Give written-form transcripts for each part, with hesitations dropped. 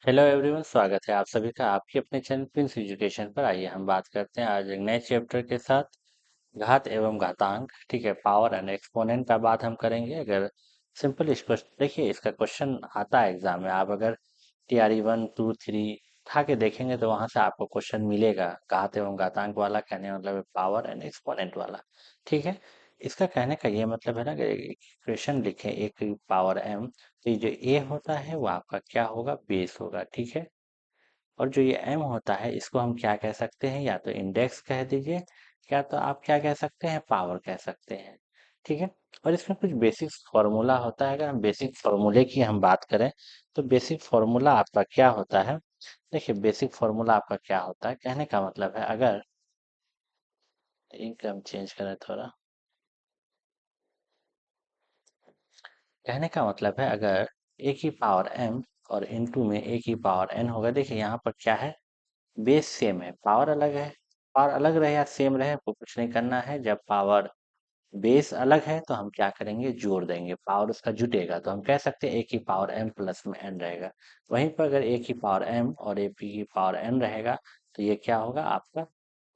Hello everyone, स्वागत है आप सभी का आपके अपने चैनल प्रिंस एजुकेशन पर। आइए हम बात करते हैं आज एक नए चैप्टर के साथ, घात एवं घातांक। ठीक है, पावर एंड एक्सपोनेंट का बात हम करेंगे। अगर सिंपल इस क्वेश्चन देखिए, इसका क्वेश्चन आता है एग्जाम में। आप अगर टीआरई 1 2 3 उठा के देखेंगे तो वहां से आपको क्वेश्चन मिलेगा घात एवं घातांक वाला, कहने का मतलब पावर एंड एक्सपोनेंट वाला। ठीक है, इसका कहने का ये मतलब है ना कि इक्वेशन लिखें ए की पावर एम, तो ये जो ए होता है वो आपका क्या होगा, बेस होगा। ठीक है, और जो ये m होता है इसको हम क्या कह सकते हैं, या तो इंडेक्स कह दीजिए, या तो आप क्या कह सकते हैं, पावर कह सकते हैं। ठीक है, और इसमें कुछ बेसिक फॉर्मूला होता है। अगर हम बेसिक फॉर्मूले की हम बात करें तो बेसिक फॉर्मूला आपका क्या होता है। देखिए, बेसिक फॉर्मूला आपका क्या होता है, कहने का मतलब है, अगर इंक हम चेंज करें थोड़ा, कहने का मतलब है अगर a की पावर m और इनटू में a की पावर n होगा। देखिए यहाँ पर क्या है, बेस सेम है, पावर अलग है। पावर अलग रहे या सेम रहे वो कुछ नहीं करना है। जब पावर बेस अलग है तो हम क्या करेंगे, जोड़ देंगे, पावर उसका जुटेगा, तो हम कह सकते हैं ए की पावर m प्लस में n रहेगा। वहीं पर अगर ए की पावर m और ए की पावर n रहेगा तो ये क्या होगा, आपका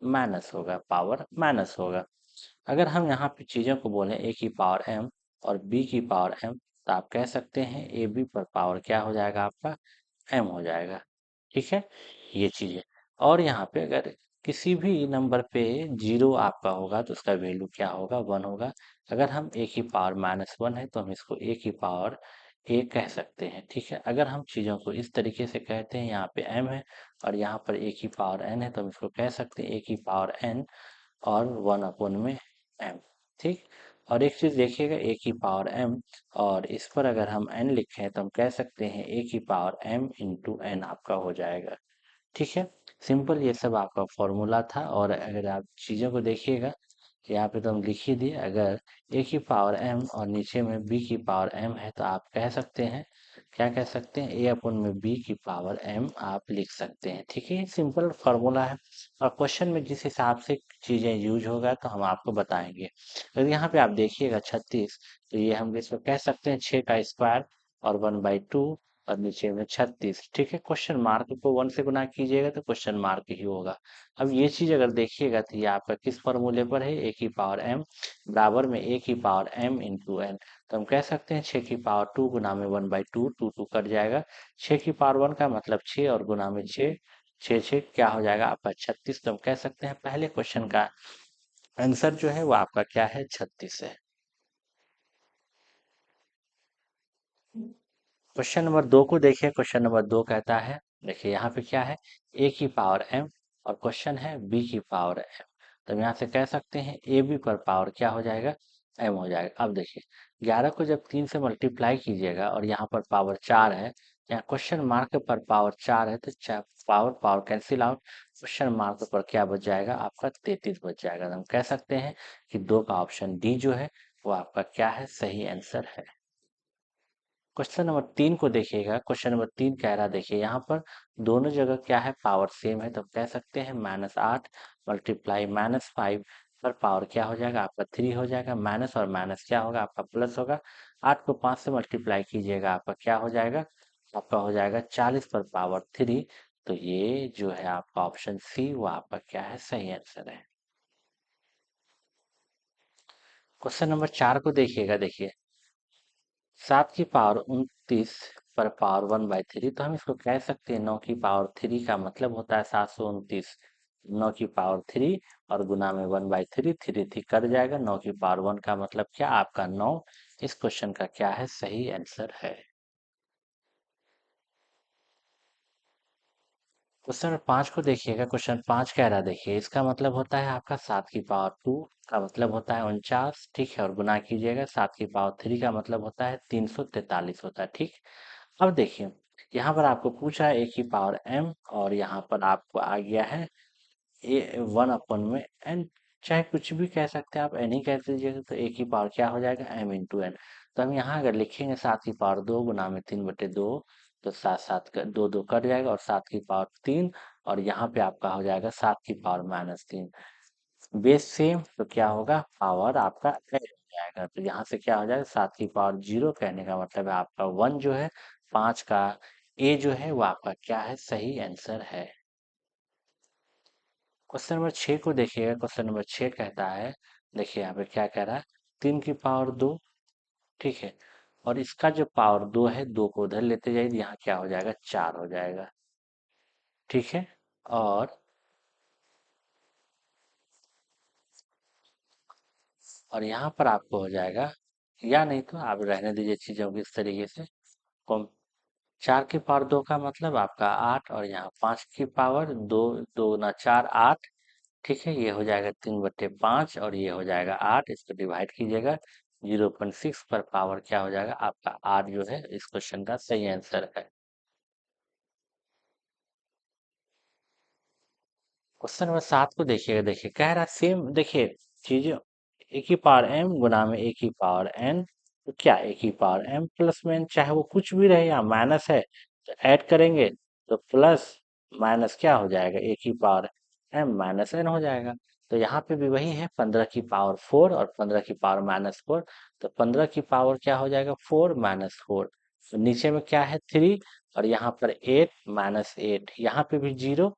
माइनस होगा, पावर माइनस होगा। अगर हम यहाँ पे चीज़ों को बोलें ए की पावर m और b की पावर m, तो आप कह सकते हैं ए बी पर पावर क्या हो जाएगा, आपका m हो जाएगा। ठीक है, ये चीज़ है। और यहाँ पे अगर किसी भी नंबर पे जीरो आपका होगा तो उसका वैल्यू क्या होगा, 1 होगा। अगर हम ए की पावर -1 है तो हम इसको ए की पावर ए कह सकते हैं। ठीक है, अगर हम चीज़ों को इस तरीके से कहते हैं, यहाँ पे m है और यहाँ पर ए की पावर n है, तो हम इसको कह सकते हैं ए की पावर n और 1 में m। ठीक, और एक चीज़ देखिएगा, ए की पावर m और इस पर अगर हम n लिखें तो हम कह सकते हैं ए की पावर m इंटू n आपका हो जाएगा। ठीक है, सिंपल ये सब आपका फॉर्मूला था। और अगर आप चीज़ों को देखिएगा, यहाँ पे तो हम लिख ही दिए, अगर ए की पावर m और नीचे में b की पावर m है तो आप कह सकते हैं, क्या कह सकते हैं, ए अपन में b की पावर m आप लिख सकते हैं। ठीक है, ये सिंपल फार्मूला है और क्वेश्चन में जिस हिसाब से चीज़ें यूज होगा तो हम आपको बताएंगे। अगर यहाँ पे आप देखिएगा 36, तो ये हम इसको कह सकते हैं 6 का स्क्वायर और 1/2 और नीचे में 36। ठीक है, क्वेश्चन मार्क को 1 से गुना कीजिएगा तो क्वेश्चन मार्क ही होगा। अब ये चीज अगर देखिएगा तो ये आपका किस फॉर्मूले पर है, ए की पावर m बराबर में ए की पावर m इंटू एन। तो हम कह सकते हैं 6 की पावर 2 गुना में 1/2, 2 2 कट जाएगा। 6 की पावर 1 का मतलब 6 और गुना में 6, 6 6 क्या हो जाएगा आपका 36। तो हम कह सकते हैं पहले क्वेश्चन का आंसर जो है वो आपका क्या है, 36 है। क्वेश्चन नंबर 2 को देखिए, क्वेश्चन नंबर 2 कहता है, देखिए यहाँ पे क्या है, ए की पावर m और क्वेश्चन है बी की पावर m। तो हम यहाँ से कह सकते हैं ए बी पर पावर क्या हो जाएगा, m हो जाएगा। अब देखिए 11 को जब 3 से मल्टीप्लाई कीजिएगा और यहाँ पर पावर 4 है, यहाँ क्वेश्चन मार्क पर पावर 4 है, तो power power cancel out, question mark पर क्या बच जाएगा, आपका 33 बच जाएगा। तो हम कह सकते हैं कि 2 का ऑप्शन डी जो है वो आपका क्या है, सही आंसर है। क्वेश्चन नंबर 3 को देखिएगा, क्वेश्चन नंबर 3 कह रहा है, देखिए यहाँ पर दोनों जगह क्या है, पावर सेम है, तो कह सकते हैं -8 मल्टीप्लाई -5 पर पावर क्या हो जाएगा, आपका 3 हो जाएगा। माइनस और माइनस क्या होगा, आपका प्लस होगा। 8 को 5 से मल्टीप्लाई कीजिएगा, आपका क्या हो जाएगा, आपका हो जाएगा 40 पर पावर 3। तो ये जो है आपका ऑप्शन सी वो आपका क्या है, सही आंसर है। क्वेश्चन नंबर 4 को देखिएगा, देखिए 7 की पावर 29 पर पावर 1/3, तो हम इसको कह सकते हैं 9 की पावर 3 का मतलब होता है 729। 9 की पावर 3 और गुना में 1/3, 3 3 कट जाएगा। 9 की पावर 1 का मतलब क्या, आपका 9। इस क्वेश्चन का क्या है, सही आंसर है। क्वेश्चन 5 को देखिएगा, क्वेश्चन 5 कह रहा है, देखिए इसका मतलब होता है आपका 7 की पावर 2 का मतलब होता है 49। ठीक है, और गुना कीजिएगा, 7 की पावर 3 का मतलब होता है 343 होता है। ठीक, अब देखिए यहाँ पर आपको पूछा है ए की पावर m और यहाँ पर आपको आ गया है ए 1 में n, चाहे कुछ भी कह सकते हैं आप, n ही कह दीजिएगा, तो ए की पावर क्या हो जाएगा, m इंटू एन। तो हम यहाँ अगर लिखेंगे 7 की पावर 2 गुना में 3/2, तो 7 7 का 2 2 कट जाएगा और 7 की पावर 3, और यहाँ पे आपका हो जाएगा 7 की पावर -3। बेस सेम तो क्या होगा, पावर आपका ऐड हो जाएगा। तो यहाँ से क्या हो जाएगा, 7 की पावर 0, कहने का मतलब है आपका 1 जो है 5 का ए जो है वो आपका क्या है, सही आंसर है। क्वेश्चन नंबर 6 को देखिएगा। क्वेश्चन नंबर 6 कहता है, देखिए यहाँ पे क्या कह रहा है, 3 की पावर 2, ठीक है। और इसका जो पावर 2 है, 2 को उधर लेते जाइए, यहाँ क्या हो जाएगा, 4 हो जाएगा, ठीक है। और यहाँ पर आपको हो जाएगा, या नहीं तो आप रहने दीजिए चीज़ों को इस तरीके से। कॉम 4 की पावर 2 का मतलब आपका 8, और यहाँ 5 की पावर 2, 2 गुना 4 8, ठीक है। ये हो जाएगा 3/5, और ये हो जाएगा 8, इसको डिवाइड कीजिएगा, 0.6 पर पावर क्या हो जाएगा आपका 8 जो है इस क्वेश्चन का सही आंसर है। क्वेश्चन नंबर 7 को देखिएगा। देखिए कह रहा सेम, देखिए चीजें, A की पावर m गुना में A की पावर n, तो क्या A की पावर m+n, चाहे वो कुछ भी रहे, या माइनस है तो ऐड करेंगे, तो प्लस माइनस क्या हो जाएगा, A की पावर m-n हो जाएगा। तो यहाँ पे भी वही है, 15 की पावर 4 और 15 की पावर-4, तो 15 की पावर क्या हो जाएगा, 4-4, तो नीचे में क्या है, 3, और यहाँ पर 8-8, यहाँ पे भी 0,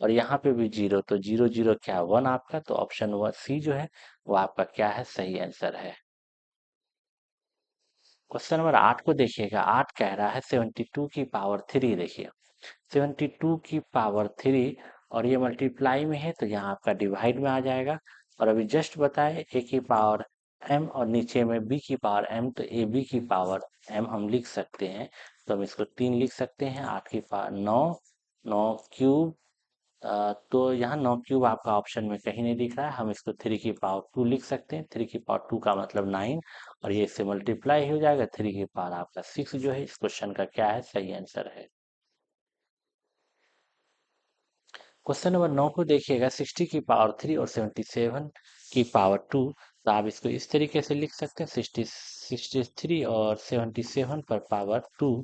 और यहाँ पे भी 0, तो 0 0 क्या 1 आपका, तो ऑप्शन 1 C जो है वो आपका क्या है, सही आंसर है। क्वेश्चन नंबर 8 को देखिएगा। 8 कह रहा है 72 की पावर 3, देखिए 72 की पावर 3, और ये मल्टीप्लाई में है, तो यहाँ आपका डिवाइड में आ जाएगा। और अभी जस्ट बताए A की पावर m, और नीचे में B की पावर m, तो AB की पावर m हम लिख सकते हैं, तो हम इसको 3 लिख सकते हैं। 8 की पावर 9, 9 क्यूब, तो यहाँ 9 क्यूब आपका ऑप्शन में कहीं नहीं दिख रहा है, हम इसको 3 की पावर 2 लिख सकते हैं। 3 की पावर 2 का मतलब 9, और ये इससे मल्टीप्लाई हो जाएगा, 3 की पावर आपका 6 जो है इस क्वेश्चन का क्या है, सही आंसर है। क्वेश्चन नंबर 9 को देखिएगा। 60 की पावर 3 और 77 की पावर 2, तो आप इसको इस तरीके से लिख सकते हैं, 63 और 77 पर पावर 2,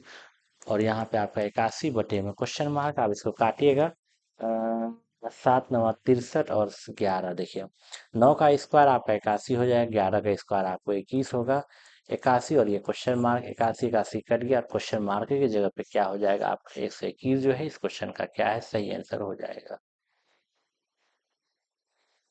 और यहाँ पे आपका 81 बटे में क्वेश्चन मार्क, आप इसको काटिएगा। 7 9 63 और 11, देखिए 9 का स्क्वायर आपका 81 हो जाएगा, 11 का स्क्वायर आपको 21 होगा, 81, और ये क्वेश्चन मार्क, 81 81 कट गया, क्वेश्चन मार्क की जगह पे क्या हो जाएगा आपका 121 जो है इस क्वेश्चन का क्या है, सही आंसर हो जाएगा।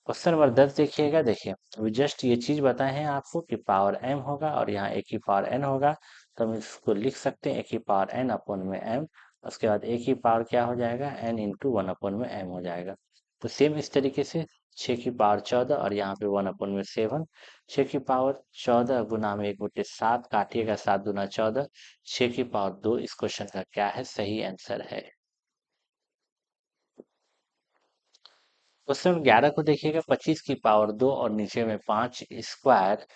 क्वेश्चन नंबर 10 देखिएगा। देखिए अभी जस्ट ये चीज बताए हैं आपको कि पावर m होगा और यहाँ A की पावर n होगा, तो हम इसको लिख सकते हैं A की पावर n/m। उसके बाद A की पावर क्या हो जाएगा, n × 1/m हो जाएगा। तो सेम इस तरीके से 6 की पावर 14, और यहाँ पे 1/7, 6 की पावर 14 गुना में 1/7, काटिएगा, 7 दूना 14, 6 की पावर 2 इस क्वेश्चन का क्या है, सही आंसर है। क्वेश्चन 11 को देखिएगा। 25 की पावर 2 और नीचे में 5 स्क्वायर,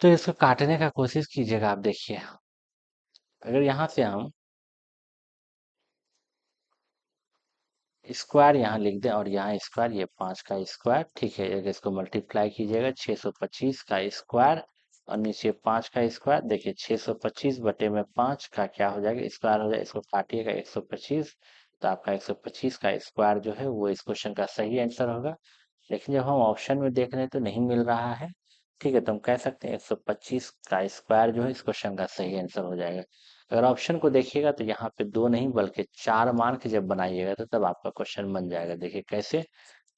तो इसको काटने का कोशिश कीजिएगा। आप देखिए, अगर यहाँ से हम स्क्वायर यहाँ लिख दें, और यहाँ स्क्वायर, ये 5 का स्क्वायर, ठीक है। अगर इसको मल्टीप्लाई कीजिएगा, 625 का स्क्वायर, और नीचे 5 का स्क्वायर, देखिए 625 बटे में 5 का क्या हो जाएगा, स्क्वायर हो जाएगा, इसको काटिएगा 125, तो आपका 125 का स्क्वायर जो है वो इस क्वेश्चन का सही आंसर होगा। लेकिन जब हम ऑप्शन में देख रहे हैं तो नहीं मिल रहा है, ठीक है, तो हम कह सकते हैं 125 का स्क्वायर जो है इस क्वेश्चन का सही आंसर हो जाएगा। अगर ऑप्शन को देखिएगा तो यहाँ पे 2 नहीं बल्कि 4 मान के जब बनाइएगा तो तब आपका क्वेश्चन बन जाएगा। देखिए कैसे,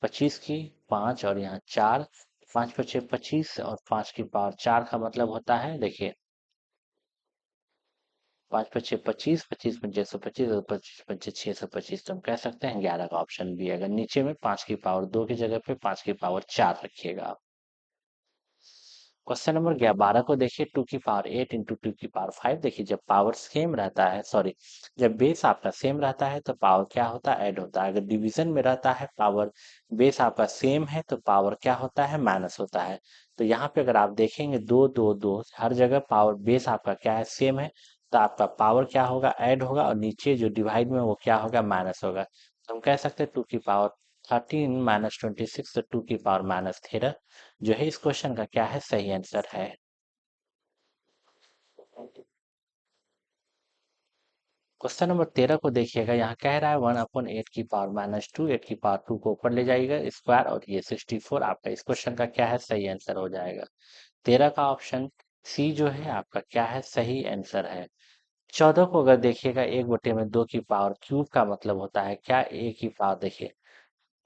25 की 5 और यहाँ 4, 5 × 5 = 25, और 5 की पावर 4 का मतलब होता है, देखिए 5 × 5 = 25, 25 × 6 = 25, और 25 × 6 = 25, तो हम कह सकते हैं 11 का ऑप्शन भी है। अगर नीचे में 5 की पावर 2 की जगह पे 5 की पावर 4 रखिएगा आप। क्वेश्चन नंबर 12 को देखिए। 2 की पावर 8 इंटू 2 की पावर 5, देखिए जब पावर सेम रहता है, सॉरी, जब बेस आपका सेम रहता है तो पावर क्या होता है, ऐड होता है। अगर डिवीजन में रहता है, पावर बेस आपका सेम है, तो पावर क्या होता है, माइनस होता है। तो यहाँ पे अगर आप देखेंगे 2 2 2, हर जगह पावर बेस आपका क्या है, सेम है, तो आपका पावर क्या होगा, ऐड होगा, और नीचे जो डिवाइड में वो क्या होगा, माइनस होगा। तो हम कह सकते हैं 2 की पावर 13 - 26, तो 2 की पावर-13 जो है इस क्वेश्चन का क्या है, सही आंसर है। क्वेश्चन नंबर 13 को देखिएगा। यहाँ कह रहा है 1/8 की पावर-2, 8 की पावर 2 को ऊपर ले जाइएगा स्क्वायर, और ये 64 आपका इस क्वेश्चन का क्या है, सही आंसर हो जाएगा। 13 का ऑप्शन सी जो है आपका क्या है, सही आंसर है। 14 को अगर देखिएगा 1/2 का मतलब होता है क्या, एक ही पावर। देखिए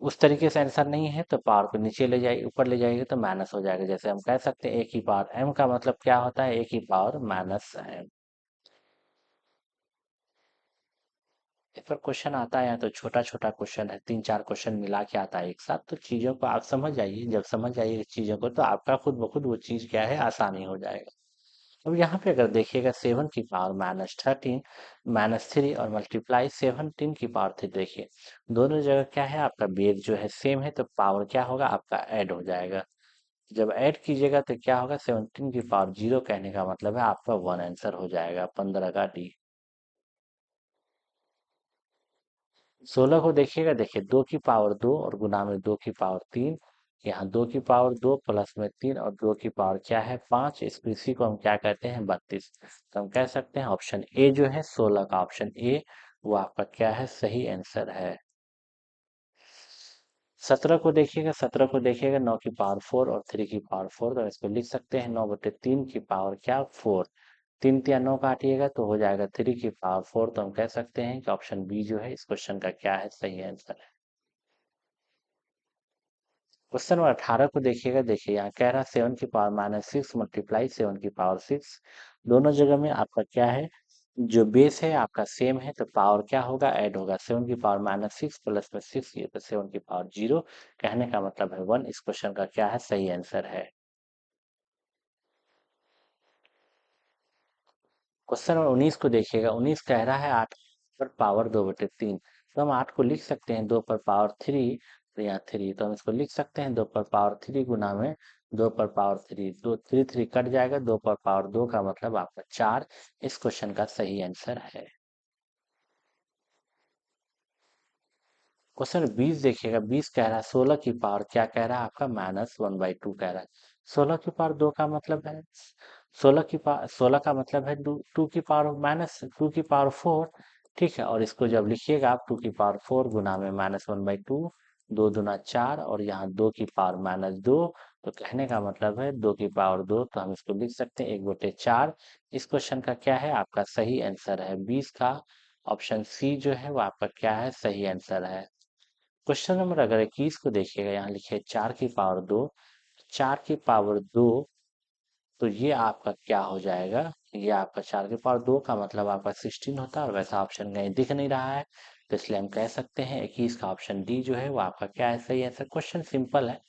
उस तरीके से आंसर नहीं है तो पावर को नीचे ले जाइए, ऊपर ले जाइए तो माइनस हो जाएगा। जैसे हम कह सकते हैं एक ही पावर एम का मतलब क्या होता है, एक ही पावर माइनस एम। इस पर क्वेश्चन आता है या तो छोटा छोटा क्वेश्चन है, 3-4 क्वेश्चन मिला के आता है एक साथ, तो चीजों को आप समझ जाइए। जब समझ जाइए चीजों को तो आपका खुद ब खुद वो चीज क्या है, आसानी हो जाएगा। अब यहाँ पे अगर देखिएगा 7 की पावर -13 -3 और मल्टीप्लाई 17 की पावर 3, देखिए दोनों जगह क्या है, आपका बेस जो है सेम है तो पावर क्या होगा, आपका ऐड हो जाएगा। जब ऐड कीजिएगा तो क्या होगा, 17 की पावर 0 कहने का मतलब है आपका 1 आंसर हो जाएगा, 15 का डी। 16 को देखिएगा, देखिए 2 की पावर 2 और गुना में 2 की पावर 3, यहाँ 2 की पावर 2 प्लस में 3 और 2 की पावर क्या है, 5। इसी को हम क्या कहते हैं, 32। तो हम कह सकते हैं ऑप्शन ए जो है 16 का ऑप्शन ए, वो आपका क्या है, सही आंसर है। 17 को देखिएगा 9 की पावर 4 और 3 की पावर 4, तो इसको लिख सकते हैं 9/3 की पावर क्या, 4। 3 या 9 काटिएगा तो हो जाएगा 3 की पावर 4, तो हम कह सकते हैं कि ऑप्शन बी जो है इस क्वेश्चन का क्या है, सही आंसर है। क्वेश्चन नंबर 18 को देखिएगा, देखिए यहाँ कह रहा है 7 की पावर -6 मल्टीप्लाई 7 की पावर 6। दोनों जगह में आपका क्या है, जो बेस है आपका सेम है तो पावर क्या होगा, ऐड होगा। 7 की पावर -6 प्लस में 6, ये तो 7 की पावर 0 कहने का मतलब है 1। इस क्वेश्चन का क्या है, सही आंसर है। क्वेश्चन नंबर 19 को देखिएगा, 19 कह रहा है 8 पर पावर 2/3, तो हम 8 को लिख सकते हैं 2 पर पावर 3, तो यहाँ 3, तो हम इसको लिख सकते हैं 2 पर पावर 3 गुना में 2 पर पावर 3, 2 3 3 कट जाएगा, 2 पर पावर 2 का मतलब आपका 4। इस क्वेश्चन का सही आंसर है। क्वेश्चन 20 देखिएगा, 20 कह रहा है 16 की पावर क्या कह रहा है, आपका -1/2 कह रहा है। 16 की पावर 2 का मतलब है, 16 का मतलब है 2 की पावर -2 की पावर 4। ठीक है, और इसको जब लिखिएगा आप 2 की पावर 4 गुना में -1/2, 2 दूना 4 और यहाँ 2 की पावर -2, तो कहने का मतलब है 2 की पावर 2, तो हम इसको लिख सकते हैं 1/4। इस क्वेश्चन का क्या है, आपका सही आंसर है 20 का ऑप्शन सी जो है वो आपका क्या है, सही आंसर है। क्वेश्चन नंबर अगर 21 को देखिएगा, यहाँ लिखे 4 की पावर 2, 4 की पावर 2, तो ये आपका क्या हो जाएगा, ये आपका 4 की पावर 2 का मतलब आपका 16 होता है, और वैसा ऑप्शन कहीं दिख नहीं रहा है, तो इसलिए हम कह सकते हैं 21 का ऑप्शन डी जो है वो आपका क्या है, सही आंसर। क्वेश्चन सिंपल है।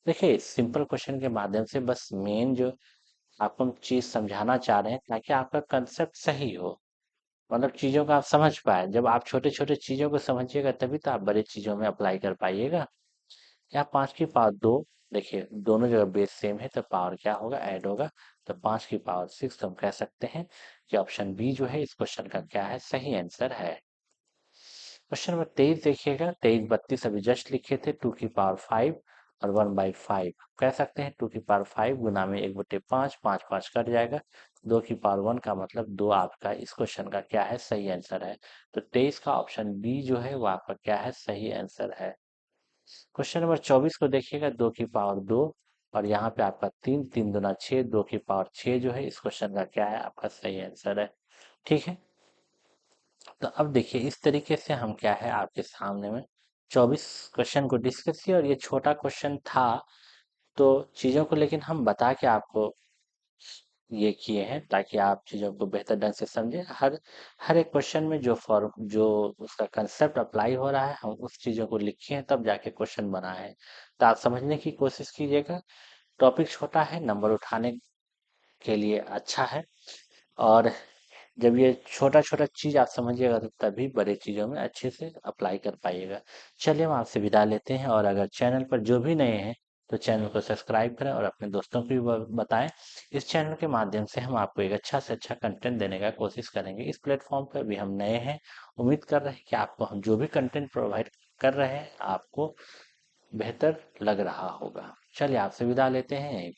देखिए सिंपल क्वेश्चन के माध्यम से बस मेन जो आपको हम चीज समझाना चाह रहे हैं ताकि आपका कंसेप्ट सही हो, मतलब चीजों को आप समझ पाए। जब आप छोटे छोटे चीजों को समझिएगा तभी तो आप बड़ी चीजों में अप्लाई कर पाइएगा। यहाँ 5 की पावर 2, देखिए दोनों जगह बेस सेम है तो पावर क्या होगा, ऐड होगा। तो 5 की पावर 6, तो हम कह सकते हैं कि ऑप्शन बी जो है इस क्वेश्चन का क्या है, सही आंसर है। क्वेश्चन नंबर 23 देखिएगा, 23 32 अभी जस्ट लिखे थे, 2 की पावर 5 और 1/5। कह सकते हैं 2 की पावर 5 गुना में 1/5, 5 5 कट जाएगा, 2 की पावर 1 का मतलब 2 आपका इस क्वेश्चन का क्या है, सही आंसर है। तो 23 का ऑप्शन बी जो है वो आपका क्या है, सही आंसर है। क्वेश्चन नंबर 24 को देखिएगा, 2 की पावर 2 और यहाँ पे आपका 3, 3 दूना 6, 2 की पावर 6 जो है इस क्वेश्चन का क्या है, आपका सही आंसर है। ठीक है, तो अब देखिए इस तरीके से हम क्या है आपके सामने में 24 क्वेश्चन को डिस्कस किया, और ये छोटा क्वेश्चन था तो चीज़ों को लेकिन हम बता के आपको ये किए हैं ताकि आप चीज़ों को बेहतर ढंग से समझें। हर हर एक क्वेश्चन में जो फॉर्म जो उसका कंसेप्ट अप्लाई हो रहा है, हम उस चीज़ों को लिखे हैं तब जाके क्वेश्चन बना है। तो आप समझने की कोशिश कीजिएगा। टॉपिक छोटा है, नंबर उठाने के लिए अच्छा है, और जब ये छोटा छोटा चीज आप समझिएगा तो तभी बड़े चीजों में अच्छे से अप्लाई कर पाइएगा। चलिए हम आपसे विदा लेते हैं, और अगर चैनल पर जो भी नए हैं तो चैनल को सब्सक्राइब करें और अपने दोस्तों को भी बताएं। इस चैनल के माध्यम से हम आपको एक अच्छा से अच्छा कंटेंट देने का कोशिश करेंगे। इस प्लेटफॉर्म पर भी हम नए हैं, उम्मीद कर रहे हैं कि आपको हम जो भी कंटेंट प्रोवाइड कर रहे हैं आपको बेहतर लग रहा होगा। चलिए आपसे विदा लेते हैं।